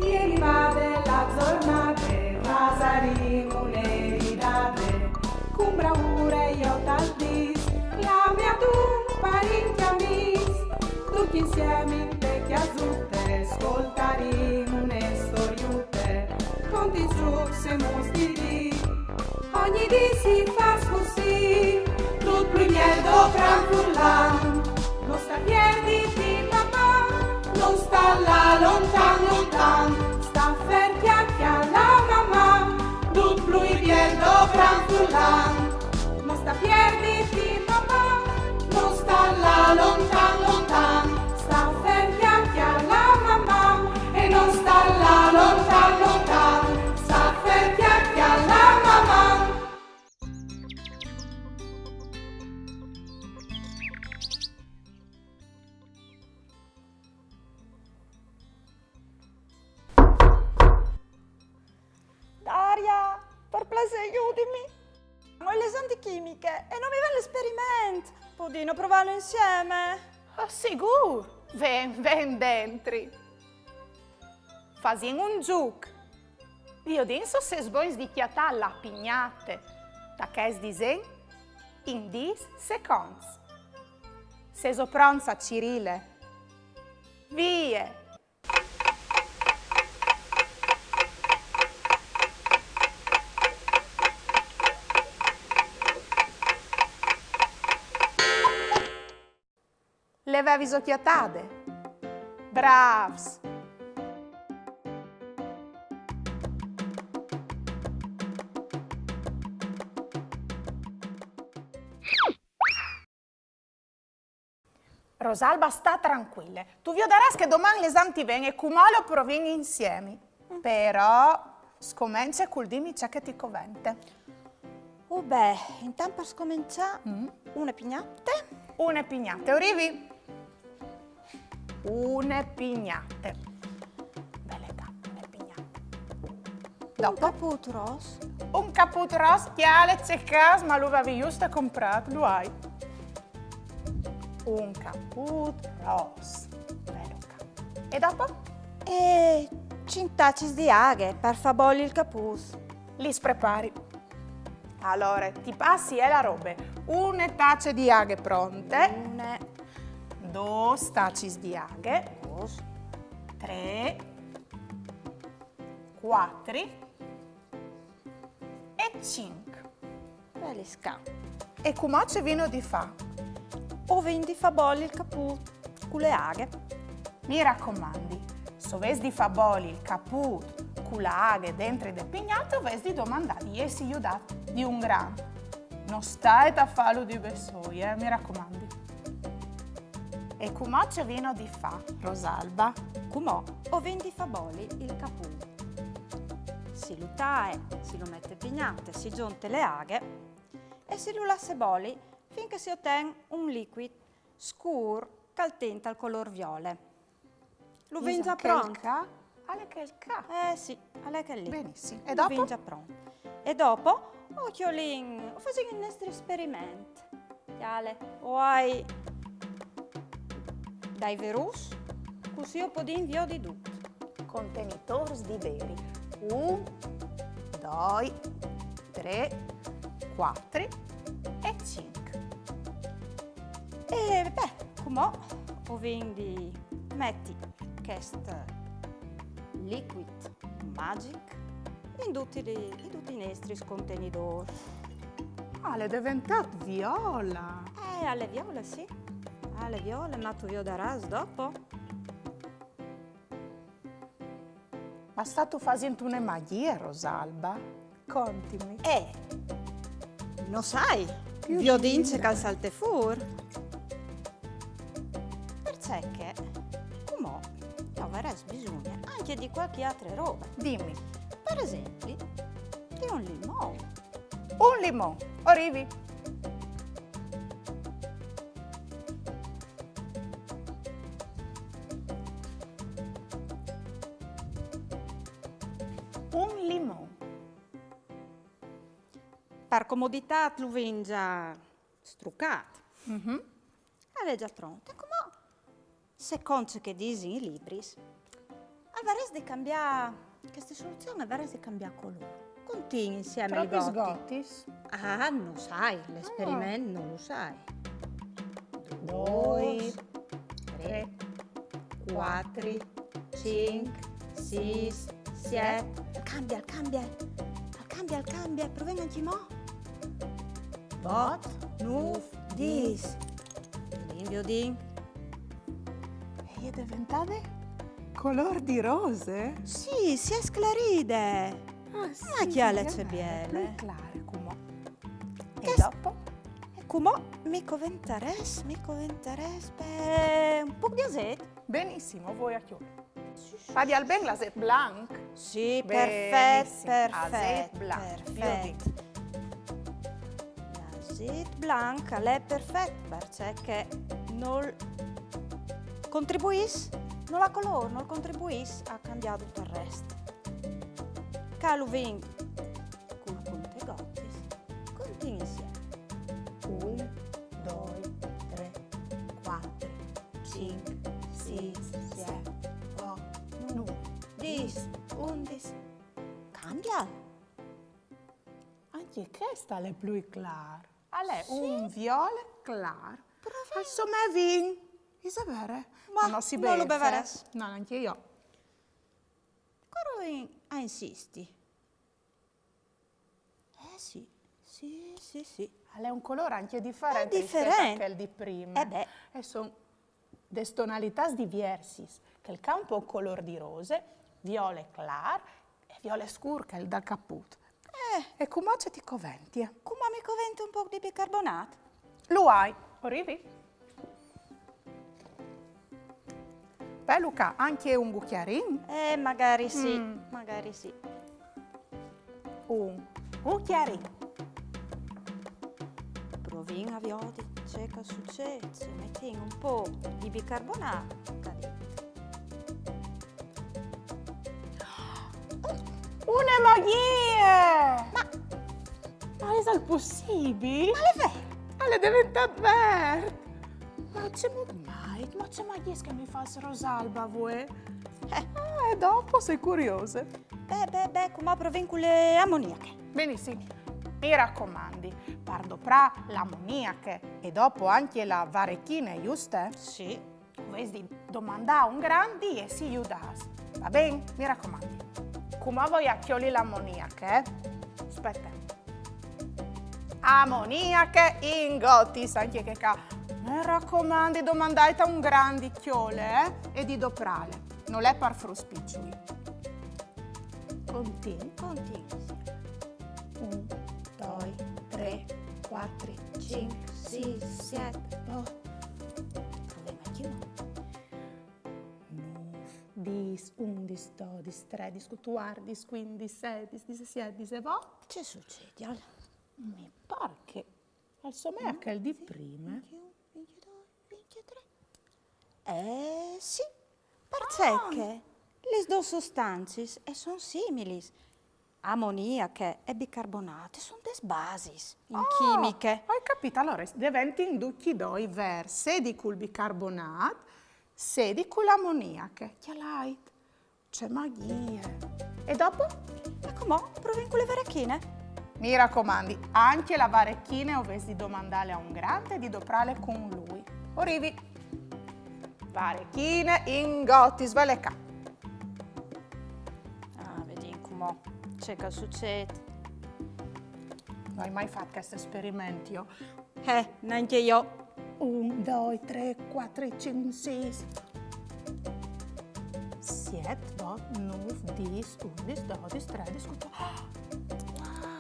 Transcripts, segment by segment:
Ieri vade la giornata, rasarimo l'eridate, con bravura io tal dis, la mia tu parenti amis, tutti insieme in te chiazzute, ascoltarimo une storiute, conti giuxe mostri, ogni dì si fa così, tutto il miedo tranquillan, non sta piedi di papà, non sta là lontan lontan, sta fer chiacchia la mamma, tutto il miedo tranquillan, non sta piedi di papà, non sta là lontan lontan, sta fer chiacchia la mamma, e non sta là lontan lontan, sta fer chiacchia la mamma. Daria, per piacere aiutami. Ho l'esame di chimiche e non mi va l'esperimento. Podino provarlo insieme? Oh, sicuro, ven dentro. Fazien un gioco. Io penso se sboi di chiatà la pignate, da che es disegno, in 10 secondi. Se so pronta, Cirile. Via! Le avevi occhiatate? Bravs! Rosalba, sta tranquilla. Tu vedrai che domani l'esame ti viene e come lo provieni insieme. Però, scomincia col dimmi ciò che ti convente. Oh beh, intanto per scominciare, una pignate. Une pignate, arrivi? Une pignate. Belle cappe, une pignate. Un Dopo? capputo rosso. Un capputo rosso, chiale, c'è caso, ma lo avevi giusto comprato, lo hai. Un capputo rosso. Bello capo. E dopo? E 5 tacce di aghe per far bollire il capputo. Li prepari. Allora, ti passi la roba. Una tazza di aghe pronte. Una, 2 tazze di aghe. due, 3, 4 e 5. belli scampi. E come ci viene di fa? O vendi fa bollire il capputo con le aghe. Mi raccomandi, se vesti di fa bolli il capputo con la aghe dentro del pignato, vesti di domandare di essi aiutati di un grano. Non stai a farlo di besoi, mi raccomandi. E come ci viene di fa, Rosalba? Com'ò? O vendi fa bollire il capputo. Si lo tae, si lo mette pignate, si giunte le aghe e si lo lascia bollire finché si ottiene un liquido scuro che altenta il color viola. Lo vendi già pronto? Ale che il ca. Sì, alle che è lì. Benissimo. E Lo dopo? vendi già pronto. E dopo, occhiolin, o facciamo il nostro esperimento. Ale, o hai dai virus, così io posso invio di tutto. Contenitori di veri. 1, 2, 3, 4 e 5. E beh, com'ho, o vendi, metti questo liquid magic in tutti i nostri contenitori. Ale, è diventato viola. Alle viole, sì. Alle viole, ma tu vi darai dopo. Ma stato facendo una magia, Rosalba? Contimi. Lo sai, Più vi ho dimmi. detto che al salte fuori. Perché, com'ho, avrei bisogno anche di qualche altra roba. Dimmi. Per esempio, di un limone. Un limone. Arrivi? Un limone. Per comodità lo vendi già struccato. È già pronto. Come secondo che dici i libri, Avresti di cambiare, questa soluzione avresti di cambiare colore. Continui insieme ai Troppi gotti. sgotis. Ah, non sai, l'esperimento non lo sai. 2, 3, 4, 5, 6, 7. Cambia, proviamo anche mo. 8, 9, 10. Viodin. E è diventata color di rose? Sì, si è sclaride. Ah, sì, Ma chi ha le è cebiele? vero, più clare, come. E Che dopo? E come mi coventeres, un po' di azeto. Benissimo, voi a chiudere. Fadi al ben l'aset blanc. Sì, Benissimo. perfetto, Azeite blanc. perfetto. L'azeto blanc è perfetto perché non contribuisce, non la colore, non contribuisce a cambiare tutto il resto. Calvin col conte gottis, continui insieme. 1, 2, 3, 4, 5, 6, 7, 8, 9, 10, 11. Cambia. Anche questa è più chiara. È un viola chiaro. Insomma, vin. È vero? Ma non si non lo beve. beveres. No, anche io. Calvin insisti. Sì. È un colore anche differente, È differente. rispetto a quel di prima. Beh. E sono delle tonalità diverse. Che il campo è un colore di rose, viola clar e viola scuro che è il da caput. E come c'è ti coventi? Come mi covento un po' di bicarbonato? Lo hai, arrivi? Beh Luca, anche un cucchiarino? Magari sì, magari sì. Un cucchiarino. Provin a viodi, c'è che succede, metti un po' di bicarbonato, cadete. Una magia! Ma è il possibile? Ma è vero? È diventato verde! Ma c'è mai? Ma c'è mai che mi fa rosalba voi? E dopo sei curiosa? Beh, come provin con le ammoniache. Benissimo, mi raccomandi, parlo pra l'ammoniache e dopo anche la varechina, giusto? Sì. Dovresti domandare un grande e si aiutas. Va bene? Mi raccomandi. Come vuoi acchioli l'ammoniache? Aspetta. Ammoniache in gottis, anche che ca. Mi raccomandi, domandate un grande chiole e di doprale. Non è per fruspicciui. Continui. 1, 2, 3, 4, 5, 6, 7, 8. Proviamo anche io. 9, 10, 11, 12, 13, 14, 15, 16, 17, 18. Che succede? Al? Mi pare che al sommer che il di prima. 21, 22, 23. Sì, perché le due sostanze sono simili. Ammoniache e bicarbonato sono delle basi in chimiche. Hai capito? Allora, diventi in ducchi doi versi di col bicarbonato, se di con l'ammoniache. Che l'hai? C'è magia. E dopo? E come? Provi con le varechine? Mi raccomandi, anche la varechina dovresti domandare a un grande e di doprare con lui. Arrivi. Varechine in gotti, sveleca. Vedi come c'è che succede. Non hai mai fatto questo esperimento? Io? Neanche io. 1, 2, 3, 4, 5, 6, 7, 8, 9, 10, 11, 12, 13, 14.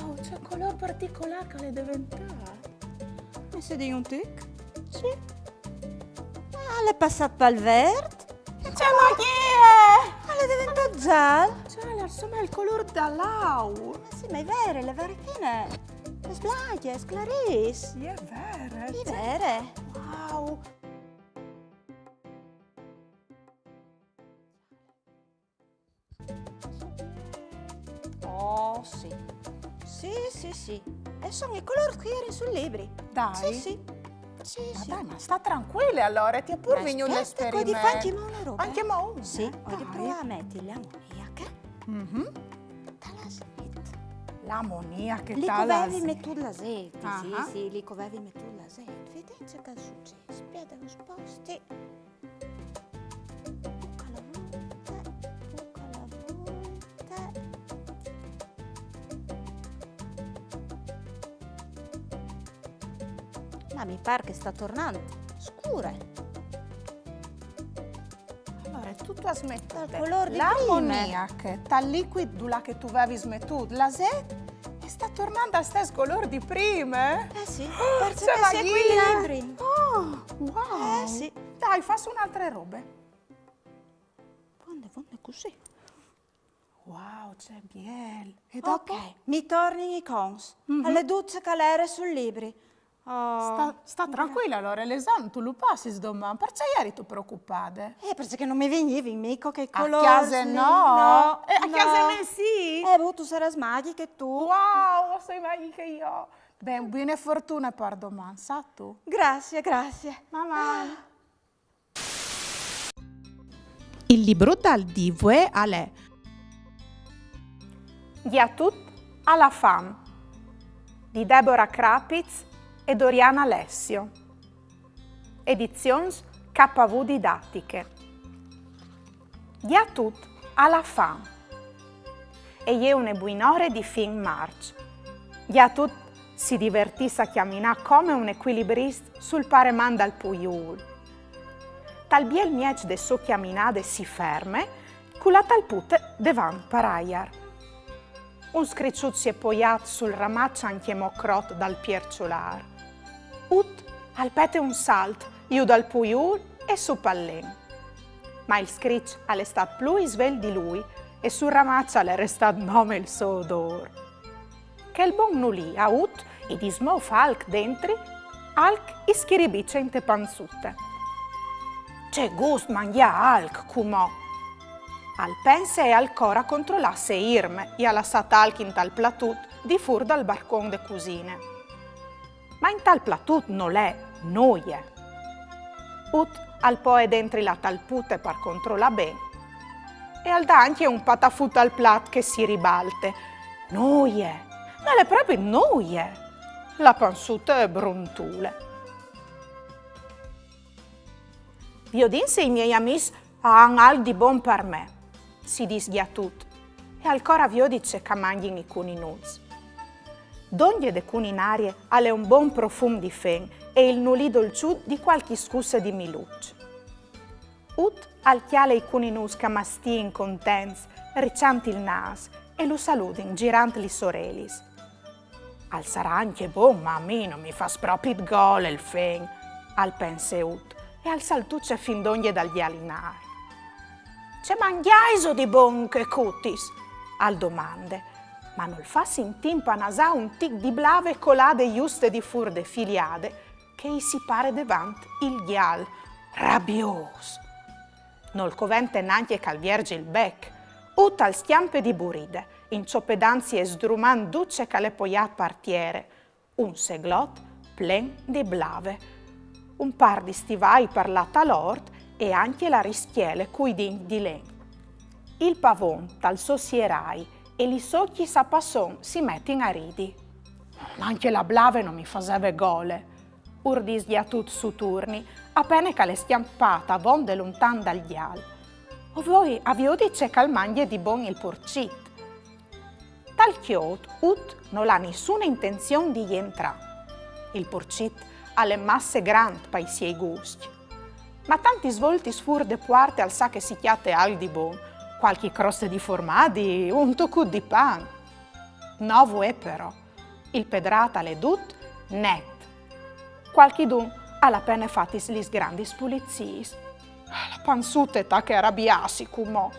Wow, c'è un colore particolare che è diventato. Mi si di un tic? Sì. L'è passato per il verde? C'è magia! L'è diventato giallo? C'è insomma il colore dall'au. Ma sì, ma è vero, le varechine sblaghe, sclaris. Sì, è vero. È vero. Wow. Oh, sì. Sì. E sono i colori che erano sui libri. Dai. Sì. Sì, Ma sì. dai, ma sta tranquilla allora, ti è pur venuto Aspetta, poi l'esperimento. di fare una roba. Anche uno? Sì, ho di Dai. provare a mettere l'ammoniaca Mhm. dalla sete. L'ammoniaca Lì dalla covevi metto la sete, Ah. sì, lì covevi metto la sete. Vedete che è successo? Piede sposti. Buca la volta. Ma mi pare che sta tornando scure. Allora, tutto ha smettuto. Dal colore di L'ammoniaca, dal liquido là che tu avevi smettuto, la sete, e sta tornando al stesso colore di prima. Eh sì, Oh, perché c'è si magia. equilibri. Oh, wow. Sì. Dai, faccio un'altra roba. Vonne così. Wow, c'è miele. E dopo? Ok, mi torni i cons. Alle duce calere sul libri. Oh. Sta tranquilla allora, l'esame tu lo passi domani, perché ieri tu preoccupata? Perché non mi venivi mica che A colore. casa no? No, A casa me sì? tu sarai smaghi che tu. Wow, sei meglio che io. Beh, buona fortuna per domani, sa tu? Grazie. Mamma. Il libro dal Divue Ale. Dia tut alla fam di Deborah Krapitz e Doriana Alessio. Edizions KV Didattiche. Dia tut alla fam. E je une buinore di fin march. Dia tut si divertisse a camminare come un equilibrista sul pareman dal Puyul. Tal biel miec de so camminade si ferme, con la talpute devan paraiar. Un scricciut si è poiat sul ramaccio anche mocrot dal pierciolar. Ut al pete un salt, iu dal Puyul e su pallen. Ma il scricc è stato più svel di lui e sul ramaccio è restato nome il suo odor. Che il bon nulì ha ut i dismo falc dentri, alc ischiribice in te panzutte. C'è gust mangia alc, cumò. Al pense e al cora controllasse Irme e alla satalc in tal platut di fur dal barcon de cusine. Ma in tal platut non è noie. Ut al poe dentri la talpute par controlla ben e al da anche un patafut al plat che si ribalte. Noie, ma è proprio noie. La panzuta è brontule. Io dinse i miei amici han al di bon per me, si disghia tut, e ancora vi dice che mangin i cuni nuz. D'ogni de culinarie alle un buon profum di fen e il nulì dolciut di qualche scusa di milucci. Ut al chiale i cuni nuz che mastin contents, riccianti il nas e lo saludin girant li sorelis. Al sarà anche buon, ma a me non mi fa proprio gole il fen, al pense ut. E al saltucce fin d'ogni dagli alinari. C'è mangiaiso di bon che cutis? Al domande, ma non fa sintimpa nasà un tic di blave colade giuste di fur de filiade che i si pare devant il ghial, rabios. Nol covente neanche cal vierge il bec, ut al schiampe di buride, in ciopedanzi e sdruman duce cale poiat partiere, un seglot plen di blave. Un par di stivai per la talort e anche la rischiele cui di len. Il pavon tal sosierai e li socchi sapasson si mettin a ridi. Anche la blave non mi faseve gole, urdisghia tut su turni, appena che le stiampata von de lontan dal dial. O voi avio dice che al mangie di bon il porcit. Tal chiot ut non ha nessuna intenzione di entrare. Il porcit alle masse grand pa i siei gusti. Ma tanti svolti sfur de puarte al sa che si chiate al di bon, qualche croste di formaggi, un tocco di pan. Novo è però, il pedrata le dut net. Qualchi dun alla pene fatis lis grandis pulizis. La panzute ta che arrabbiassi cumò.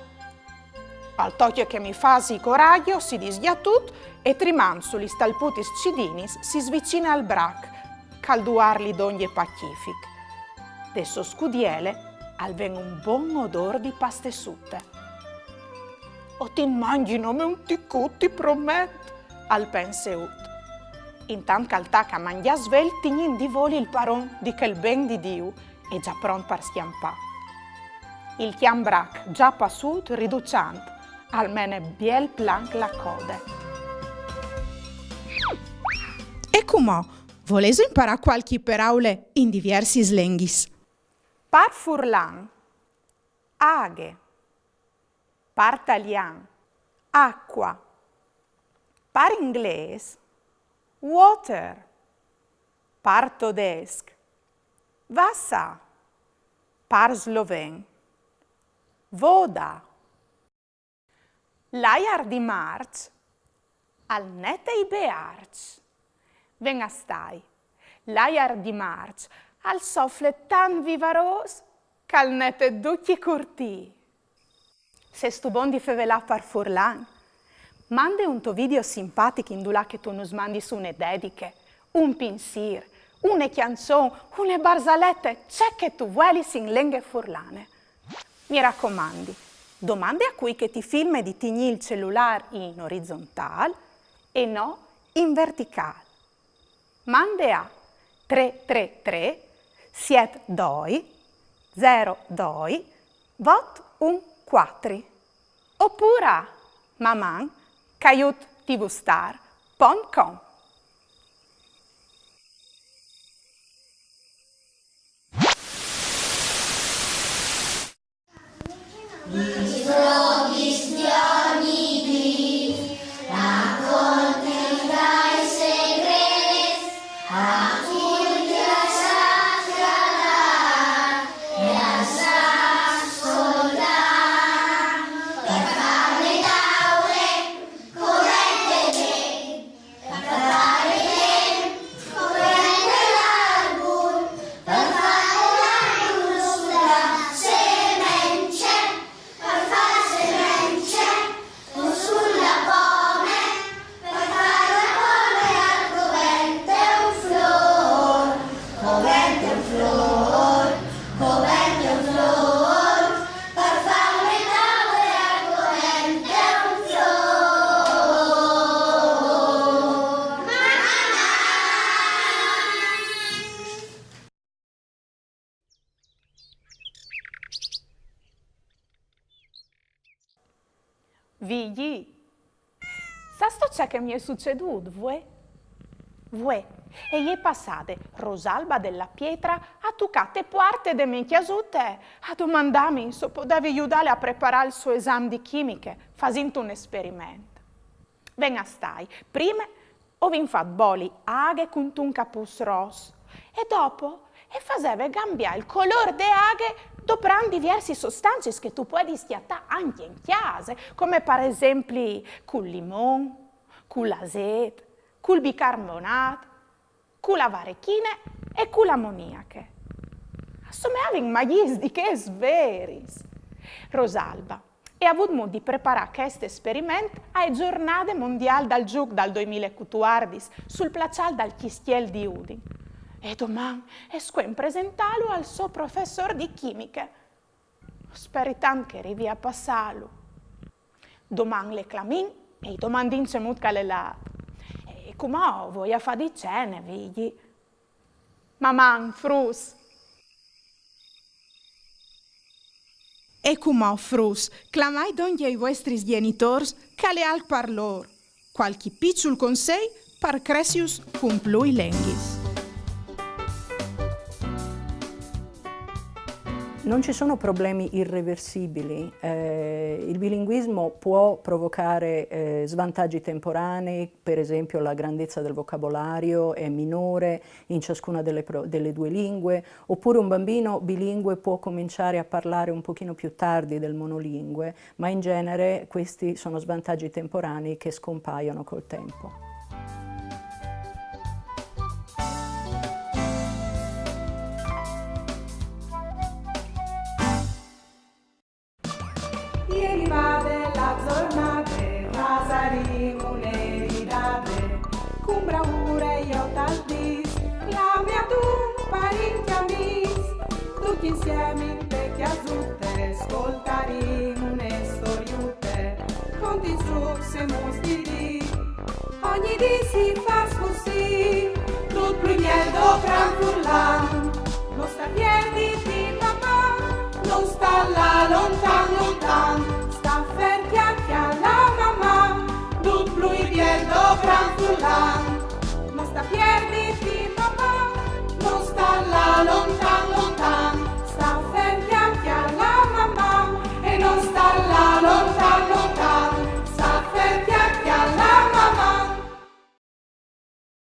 Al tocchio che mi fasi coraggio si disghia tut e trimanzulis talputis cidinis si svicina al brac, calduarli d'ogni pacific. Desso scudiele alven un buon odor di pastessute. O ti mangi nome un ticco, ti prometto, al pense ut. Intanto caltà che mangia svelti di voli il paron di che il ben di Dio è già pronto per schiampare. Il chiambrac già passato riducente, almeno biel plank la coda. E come? Volete imparare qualche paraule in diversi slenghis? Par furlan, aghe, par talian, acqua, par inglese, water, par tedesc, vassa, par sloven, voda. L'aiar di march, al nete i bearch. Venga stai, l'aiar di march, al soffle tan vivaros, c'al nete ducchi curti. Se stu bon di fevelà par furlan, mande un tuo video simpatico indulà che tu nos mandi su une dediche, un pinsir, une canzone, une barzalette, c'è che tu vuoi in lingue furlane. Mi raccomandi, domande a cui che ti filma di tigni il cellulare in orizzontale e no in verticale. Mande a 333 72 02 814 oppure a maman@tvstar.com. Vigli, sa sto c'è che mi è succeduto, vuoi? E gli è passate Rosalba della Pietra a toccate parte de me chiasute a domandarmi se potevi aiutare a preparare il suo esame di chimiche, facendo un esperimento. Venga stai, prima ho fatto boli aghe con un capus rosso e dopo faceva cambiare il colore delle aghe doprando diverse sostanze che tu puoi schiattare anche in chiesa, come per esempio col limone, con l'azeto, col bicarbonato, con la varechina e con l'ammoniache. Assomigliavano magis di che sveris. Rosalba e ha avuto modo di preparare questo esperimento alle giornate mondiali dal gioco dal 2014 sul placial dal Chistiel di Udine. E domani esco in presentarlo al suo professore di chimiche. Speri tanto che arrivi a passarlo. Domani le clamin e i domandin c'è molto là. E come vuoi a fare di cene, vigli? Mamma, frus. E come frus, clamai donde ai vostri genitori che le al parlor. Qualche piccolo consiglio per crescius con plui lenghis. Non ci sono problemi irreversibili, il bilinguismo può provocare svantaggi temporanei, per esempio la grandezza del vocabolario è minore in ciascuna delle due lingue, oppure un bambino bilingue può cominciare a parlare un pochino più tardi del monolingue, ma in genere questi sono svantaggi temporanei che scompaiono col tempo. Ieri va della giornata, pasaremo le ridate, con bravura io t'aldis, la mia tu parecchia mis, tutti insieme in te chiasute, ascoltaremo une storiute, conti su se mostri, ogni dì si fa così. el do cran furlan